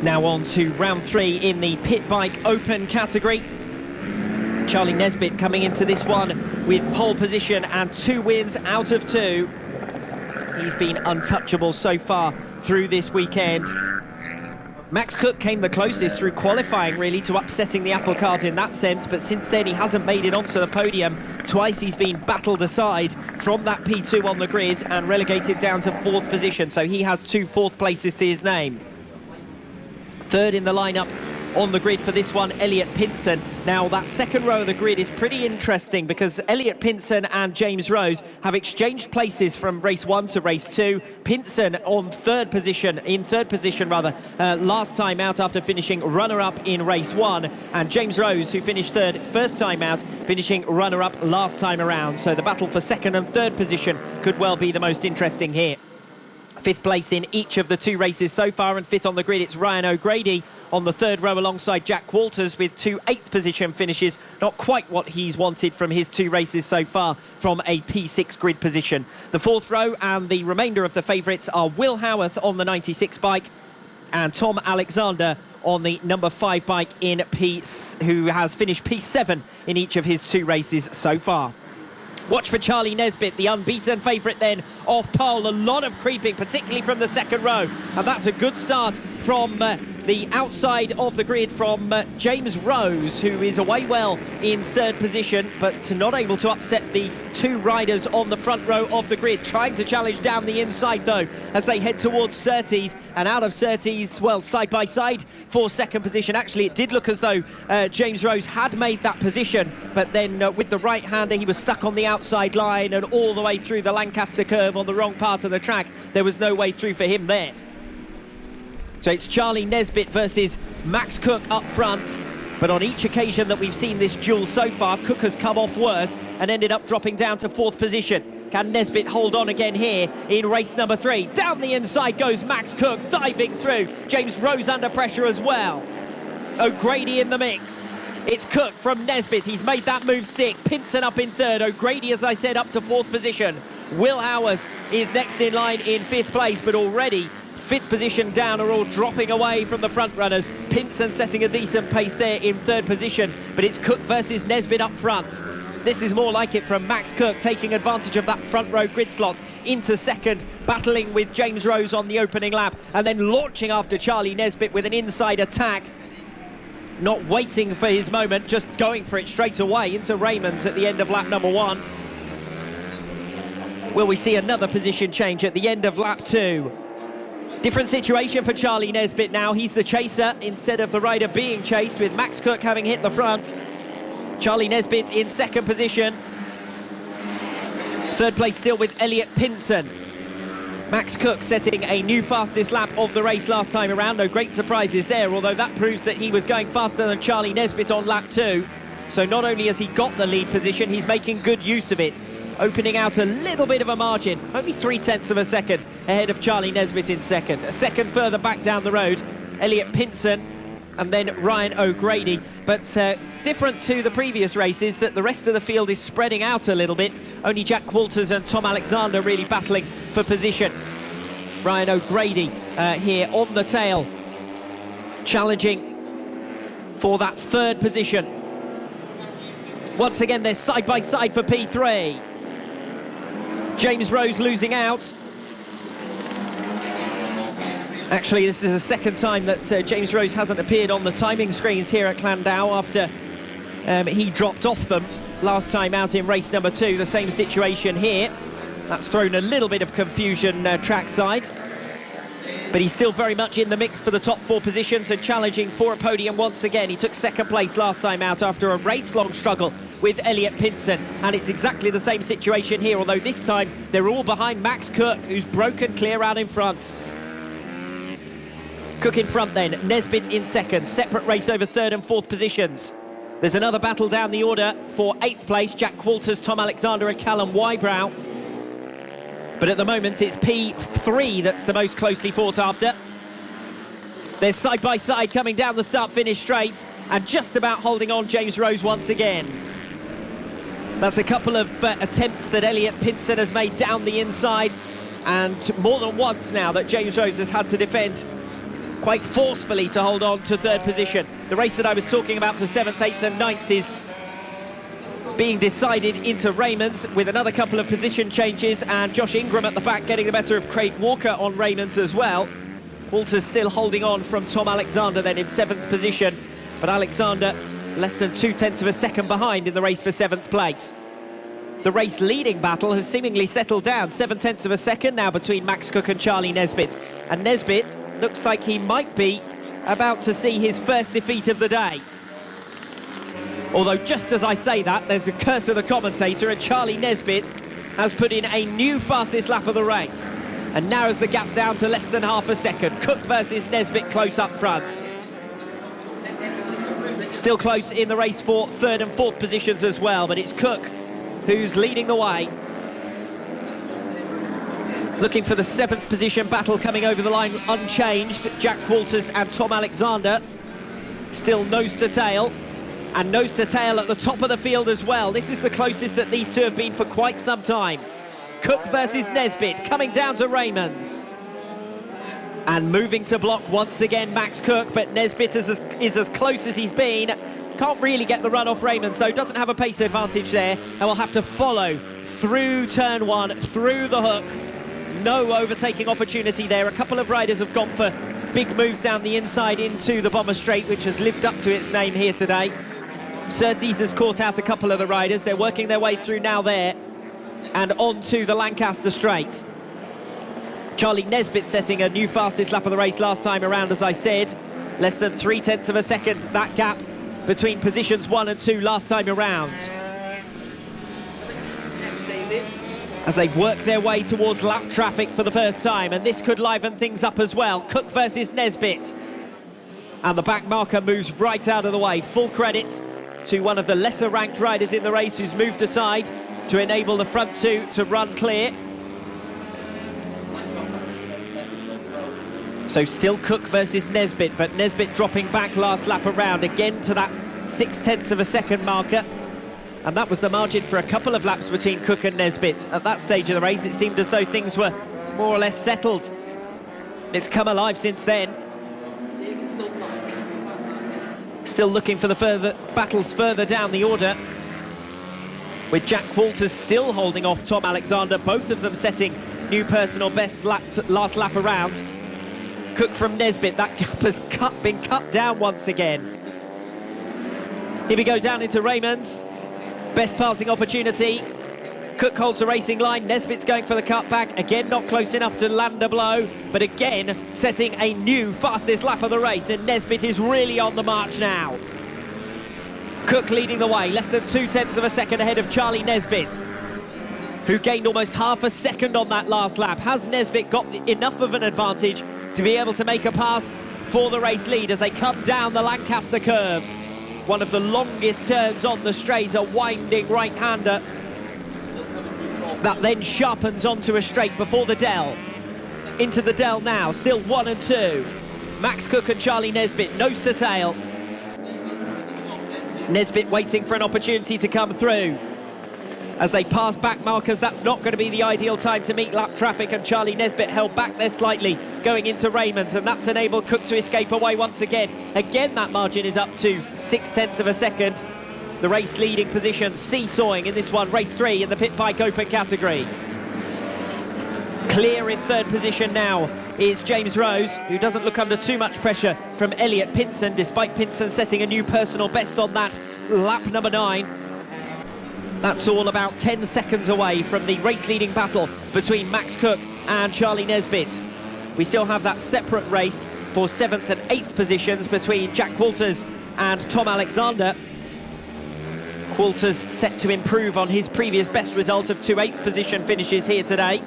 Now on to round 3 in the pit bike open category. Charlie Nesbitt coming into this one with pole position and 2 wins out of 2. He's been untouchable so far through this weekend. Max Cook came the closest through qualifying, really, to upsetting the apple cart in that sense, but since then he hasn't made it onto the podium. Twice he's been battled aside from that P2 on the grid and relegated down to 4th position, so he has 2 4th places to his name. 3rd in the lineup on the grid for this one, Elliot Pinson. Now, that second row of the grid is pretty interesting because Elliot Pinson and James Rose have exchanged places from race 1 to race 2. Pinson on third position last time out after finishing runner-up in race 1, and James Rose, who finished 3rd first time out, finishing runner-up last time around. So the battle for 2nd and 3rd position could well be the most interesting here. 5th place in each of the 2 races so far, and 5th on the grid, it's Ryan O'Grady on the 3rd row alongside Jack Walters with 2 8th position finishes. Not quite what he's wanted from his 2 races so far from a P6 grid position. The 4th row and the remainder of the favourites are Will Howarth on the 96 bike and Tom Alexander on the number 5 bike in who has finished P7 in each of his 2 races so far. Watch for Charlie Nesbitt, the unbeaten favourite then, off pole. A lot of creeping, particularly from the 2nd row. And that's a good start from the outside of the grid from James Rose, who is away well in 3rd position, but not able to upset the 2 riders on the front row of the grid. Trying to challenge down the inside, though, as they head towards Surtees. And out of Surtees, well, side by side for 2nd position. Actually, it did look as though James Rose had made that position, but then with the right-hander, he was stuck on the outside line and all the way through the Lancaster curve on the wrong part of the track. There was no way through for him there. So it's Charlie Nesbitt versus Max Cook up front. But on each occasion that we've seen this duel so far, Cook has come off worse and ended up dropping down to 4th position. Can Nesbitt hold on again here in race number 3? Down the inside goes Max Cook, diving through. James Rose under pressure as well. O'Grady in the mix. It's Cook from Nesbitt. He's made that move stick. Pinson up in 3rd. O'Grady, as I said, up to 4th position. Will Howarth is next in line in 5th place, but already 5th position down are all dropping away from the front runners. Pinson setting a decent pace there in 3rd position, but it's Cook versus Nesbitt up front. This is more like it from Max Cook, taking advantage of that front row grid slot into 2nd, battling with James Rose on the opening lap, and then launching after Charlie Nesbitt with an inside attack. Not waiting for his moment, just going for it straight away into Raymond's at the end of lap number 1. Will we see another position change at the end of lap 2? Different situation for Charlie Nesbitt now. He's the chaser instead of the rider being chased, with Max Cook having hit the front. Charlie Nesbitt in 2nd position. 3rd place still with Elliot Pinson. Max Cook setting a new fastest lap of the race last time around. No great surprises there, although that proves that he was going faster than Charlie Nesbitt on lap 2. So not only has he got the lead position, he's making good use of it. Opening out a little bit of a margin, only 0.3 of a second ahead of Charlie Nesbitt in 2nd. A second further back down the road, Elliot Pinson and then Ryan O'Grady. But different to the previous races, that the rest of the field is spreading out a little bit. Only Jack Walters and Tom Alexander really battling for position. Ryan O'Grady here on the tail, challenging for that 3rd position. Once again, they're side by side for P3. James Rose losing out. Actually, this is the 2nd time that James Rose hasn't appeared on the timing screens here at Llandow after he dropped off them last time out in race number 2. The same situation here. That's thrown a little bit of confusion trackside. But he's still very much in the mix for the top 4 positions and challenging for a podium once again. He took 2nd place last time out after a race-long struggle with Elliot Pinson, and it's exactly the same situation here, although this time they're all behind Max Cook, who's broken clear out in front. Cook in front then, Nesbitt in 2nd, separate race over 3rd and 4th positions. There's another battle down the order for 8th place, Jack Walters, Tom Alexander and Callum Wybrow. But at the moment it's P3 that's the most closely fought after. They're side by side coming down the start-finish straight and just about holding on James Rose once again. That's a couple of attempts that Elliot Pinson has made down the inside, and more than once now that James Rose has had to defend quite forcefully to hold on to third position. The race that I was talking about for 7th, 8th and 9th is being decided into Raymond's with another couple of position changes, and Josh Ingram at the back getting the better of Craig Walker on Raymond's as well. Walters still holding on from Tom Alexander then in 7th position, but Alexander less than 0.2 of a second behind in the race for 7th place. The race leading battle has seemingly settled down, 0.7 of a second now between Max Cook and Charlie Nesbitt, and Nesbitt looks like he might be about to see his first defeat of the day. Although just as I say that, there's a curse of the commentator, and Charlie Nesbitt has put in a new fastest lap of the race and narrows the gap down to less than half a second. Cook versus Nesbitt close up front. Still close in the race for 3rd and 4th positions as well, but it's Cook who's leading the way. Looking for the 7th position battle coming over the line unchanged. Jack Walters and Tom Alexander still nose to tail. And nose to tail at the top of the field as well. This is the closest that these two have been for quite some time. Cook versus Nesbitt coming down to Raymond's. And moving to block once again Max Cook, but Nesbitt is as close as he's been. Can't really get the run off Raymond's though, doesn't have a pace advantage there, and will have to follow through turn 1, through the hook. No overtaking opportunity there. A couple of riders have gone for big moves down the inside into the Bomber Straight, which has lived up to its name here today. Surtees has caught out a couple of the riders. They're working their way through now there and onto the Lancaster Straight. Charlie Nesbitt setting a new fastest lap of the race last time around, as I said. Less than 0.3 of a second, that gap between positions 1 and 2 last time around. As they work their way towards lap traffic for the first time, and this could liven things up as well. Cook versus Nesbitt. And the back marker moves right out of the way. Full credit to one of the lesser ranked riders in the race who's moved aside to enable the front two to run clear. So still Cook versus Nesbitt, but Nesbitt dropping back last lap around again to that 0.6 of a second marker. And that was the margin for a couple of laps between Cook and Nesbitt. At that stage of the race, it seemed as though things were more or less settled. It's come alive since then. Still looking for the further battles further down the order, with Jack Walters still holding off Tom Alexander, both of them setting new personal best last lap around. Cook from Nesbitt, that gap has been cut down once again. Here we go down into Raymond's. Best passing opportunity. Cook holds the racing line. Nesbitt's going for the cutback. Again, not close enough to land a blow, but again, setting a new fastest lap of the race, and Nesbitt is really on the march now. Cook leading the way, less than 0.2 of a second ahead of Charlie Nesbitt, who gained almost half a second on that last lap. Has Nesbitt got enough of an advantage to be able to make a pass for the race lead as they come down the Lancaster curve? One of the longest turns on the straight, a winding right-hander that then sharpens onto a straight before the Dell. Into the Dell now, still 1 and 2. Max Cook and Charlie Nesbitt, nose to tail. Nesbitt waiting for an opportunity to come through. As they pass back markers, that's not going to be the ideal time to meet lap traffic, and Charlie Nesbitt held back there slightly going into Raymond's, and that's enabled Cook to escape away once again. Again, that margin is up to 0.6 of a second. The race leading position seesawing in this one, race 3 in the pit bike open category. Clear in 3rd position now is James Rose, who doesn't look under too much pressure from Elliot Pinson, despite Pinson setting a new personal best on that lap number 9. That's all about 10 seconds away from the race-leading battle between Max Cook and Charlie Nesbitt. We still have that separate race for 7th and 8th positions between Jack Walters and Tom Alexander. Walters set to improve on his previous best result of 2 8th position finishes here today,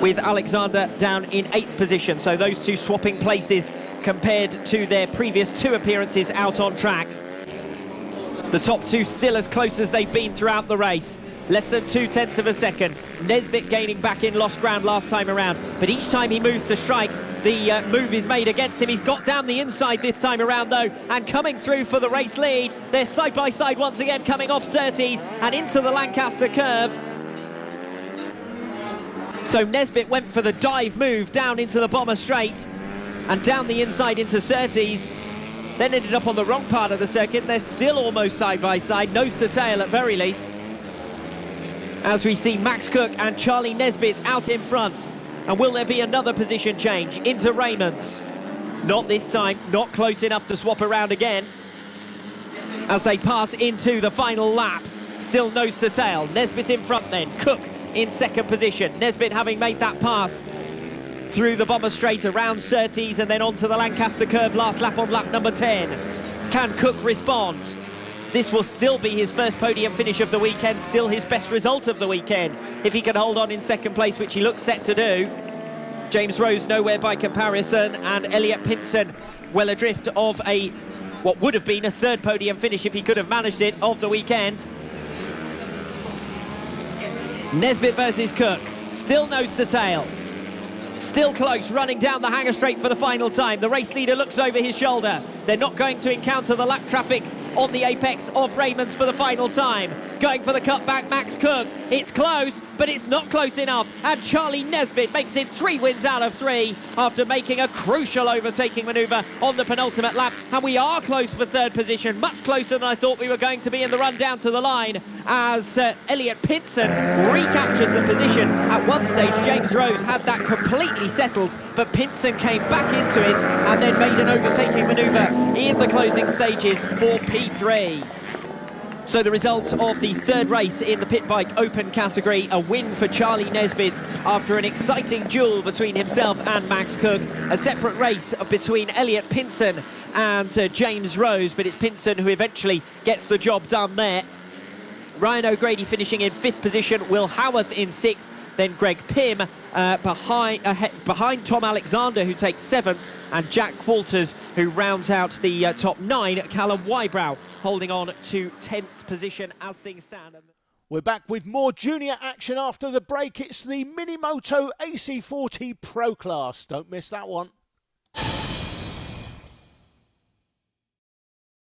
with Alexander down in 8th position. So those two swapping places compared to their previous 2 appearances out on track. The top 2 still as close as they've been throughout the race. Less than 0.2 of a second. Nesbitt gaining back in lost ground last time around, but each time he moves to strike, the move is made against him. He's got down the inside this time around though, and coming through for the race lead. They're side by side once again, coming off Surtees and into the Lancaster curve. So Nesbitt went for the dive move down into the Bomber Straight, and down the inside into Surtees, then ended up on the wrong part of the circuit. They're still almost side by side, nose to tail at very least, as we see Max Cook and Charlie Nesbitt out in front. And will there be another position change into Raymond's? Not this time, not close enough to swap around again, as they pass into the final lap. Still nose to tail, Nesbitt in front then, Cook in second position. Nesbitt having made that pass through the bomber straight around Surtees and then onto the Lancaster curve last lap on lap number 10. Can Cook respond? This will still be his first podium finish of the weekend, still his best result of the weekend, if he can hold on in second place, which he looks set to do. James Rose nowhere by comparison, and Elliot Pinson well adrift of what would have been a third podium finish if he could have managed it of the weekend. Nesbitt versus Cook, still nose to tail, still close, running down the hanger straight for the final time. The race leader looks over his shoulder. They're not going to encounter the lap traffic on the apex of Raymond's for the final time. Going for the cutback, Max Cook. It's close, but it's not close enough. And Charlie Nesbitt makes it 3 wins out of 3 after making a crucial overtaking manoeuvre on the penultimate lap. And we are close for third position, much closer than I thought we were going to be in the run down to the line, as Elliot Pinson recaptures the position. At one stage, James Rose had that completely settled, but Pinson came back into it and then made an overtaking manoeuvre in the closing stages for P3. So the results of the third race in the pit bike open category: a win for Charlie Nesbitt after an exciting duel between himself and Max Cook. A separate race between Elliot Pinson and James Rose, but it's Pinson who eventually gets the job done there. Ryan O'Grady finishing in 5th position, Will Howarth in 6th, then Greg Pym behind Tom Alexander, who takes 7th, and Jack Walters, who rounds out the top 9. Callum Wybrow holding on to 10th position as things stand. We're back with more junior action after the break. It's the Minimoto AC40 Pro Class. Don't miss that one.